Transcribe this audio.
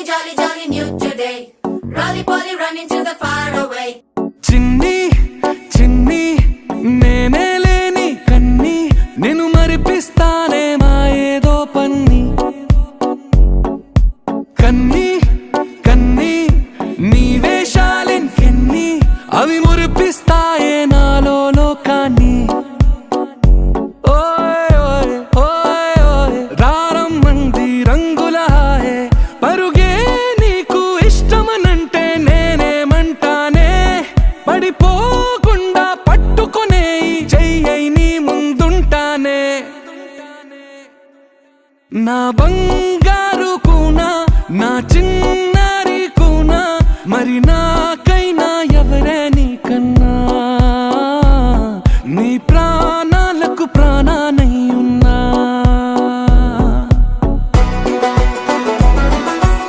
jolly, jolly new today. Rolly poly running to the far away. చిన్ని చిన్ని నేనే లేని కన్ని నేను మరిపిస్తానే మా ఏదో పన్ని కన్ని కన్ని నీ వేషాలెన్ని అవి మురిపిస్తాయే నాలో లోకాన్ని పరుగే నీకు ఇష్టమనంటే నేనేమంటానే పడిపోకుండా పట్టుకునే చెయ్యై నీ ముందుంటానే నా బంగారు కూనా నా చిన్నారి కూనా మరి నా